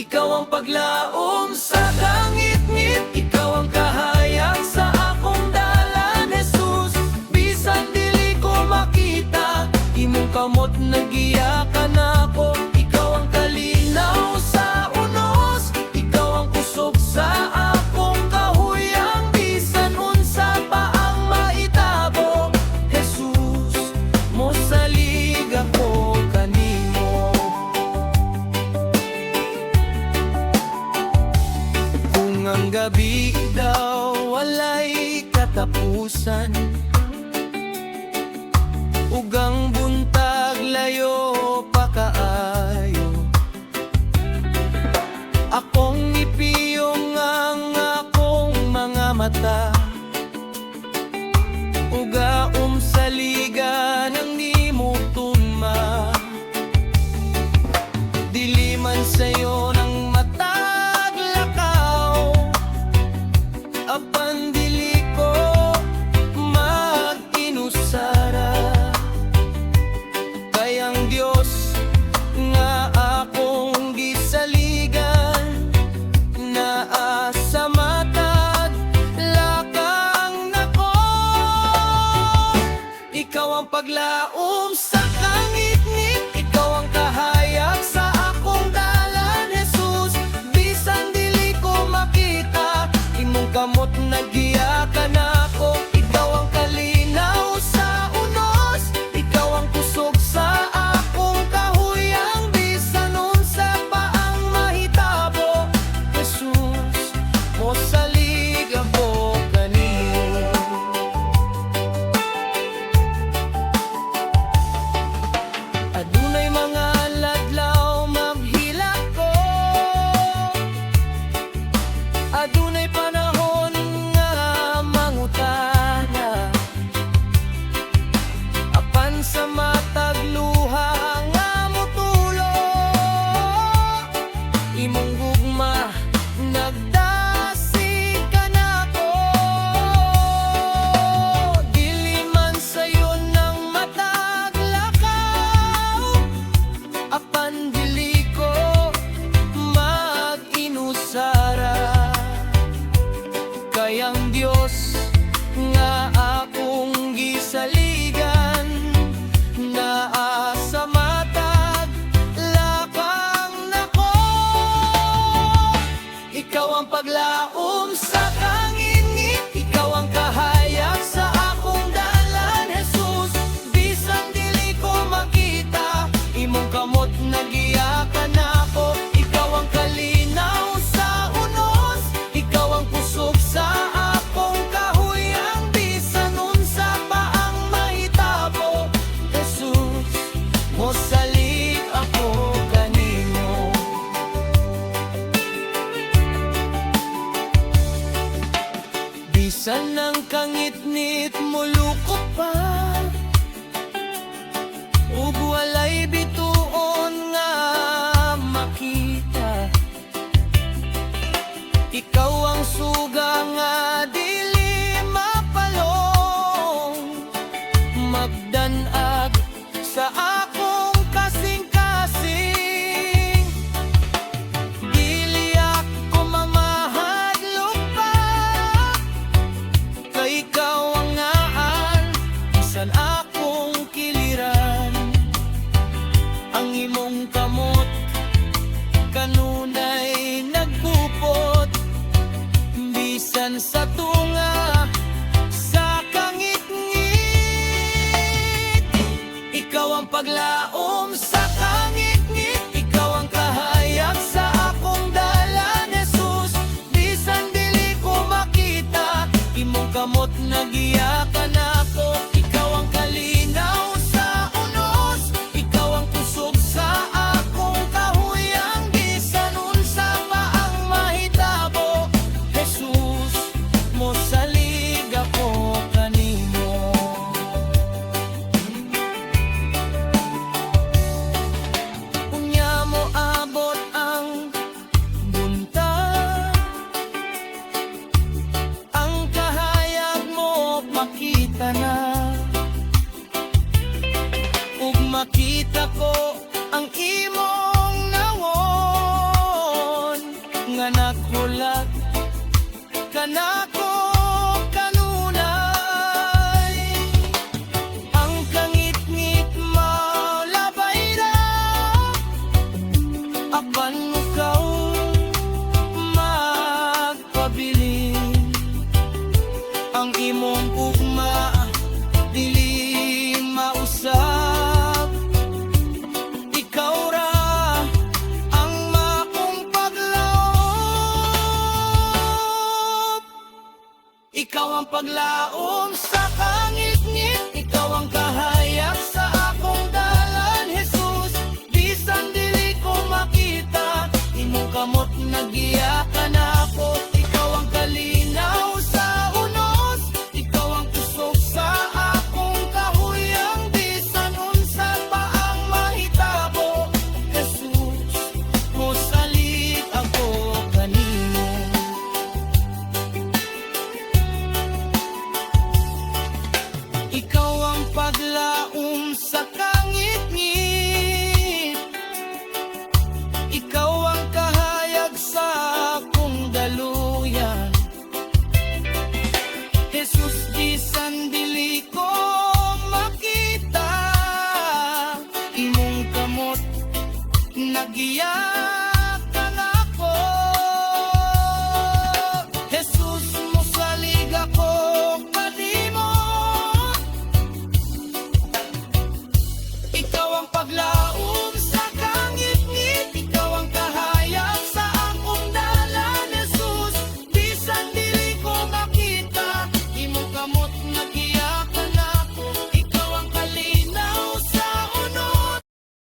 ikaw ang paglaom sa kangit-ngit, ikaw ang kahayag sa akong dalan, Jesus. Bisan dili ko makita, imong kamot nagiyakan ako. Ikaw ang kalinaw sa unos, ikaw ang kusog sa akong kahuyang. Bisan unsa pa ang maitabo, Jesus, mosalig ako kanimo. Kung ang gabi daw walay katapusan, ug ang buntag layo pa kaayo, akong ipiyong ang akong mga mata, uga saligan ang nimo tuma. Dili man sayo ng matag lakaw, apan dili ko mag-inusara. Kayang Dios nga akong gisaligan, naa sa matag lakang nako. Ikaw ang paglaom sa kangit-ngit, ikaw ang kahayag sa akong dalan, Jesus. Bisan dili ko makita, imong kamot nagiyakan ako. Ikaw ang kalinaw sa unos, ikaw ang kusog sa akong kahuyang. Bisan unsa pa ang mahitabo, Jesus, mosalig ako kanimo. Adunay mga ladlaw maghilak ko, adunay panahon nga mangutana, apan sa matag luha nga motulo, imong gugma nagdasig ka nako. Dili man sayo ng matag lakaw, apan dili ko mag-inusara. Kayang Dios nga akong gisaligan, naa sa matag lakang nako. Ikaw ang paglaom sa kangit-ngit, ikaw ang kahayag sa akong dalan, Jesus. Bisan dili ko makita, imong kamot nagiyakan ako. Ikaw ang kalinaw sa unos, ikaw ang kusog sa akong kahuyang. Bisan unsa pa ang mahitabo, Jesus, mosalig ako kanimo. Bisan ang kangit-ngit mulukot pa, ug walay bituon nga makita, ikaw ang suga nga dili mapalong, magdanag sa akong kasing-kasing. Dili ako mamahadlok pa, kay ikaw ang ngaan, bisan akong kiliran. Ang imong kamot kanunay nagpupot, bisan sa tunga sa kangit-ngit. Ikaw ang paglaom sa kangit-ngit, ikaw ang kahayag sa akong dalan, Jesus. Bisan dili ko makita, imong kamot nagiyakan ako. Ikaw ang kalinaw sa unos, ikaw ang kusog sa akong kahuyang. Bisan unsa pa ang mahitabo, Jesus, mosalig ako kanimo. Unya mo abot ang buntag, ang kahayag mo makita. nga naghulat kanako kanunay. Ang kangit-ngit malabay na, apan mo kau magpabilin. Ang imong ugma dili mausap, ikaw ra ang makong paglaom. Ikaw ang paglaom sa kangit-ngit, ikaw ang kahayag sa akong dalan, Jesus. Bisan dili ko makita, imong kamot nagiyakan ako. Ikaw ang kalinaw sa unos, ikaw ang kusog sa akong kahuyang. Bisan unsa pa ang mahitabo, Jesus, mosalit ako kanimo. Ikaw ang paglaom sa kangit-ngit, ikaw ang kahayag sa akong daluyan. Jesus, bisan dili ko makita, imong kamot nagiyan.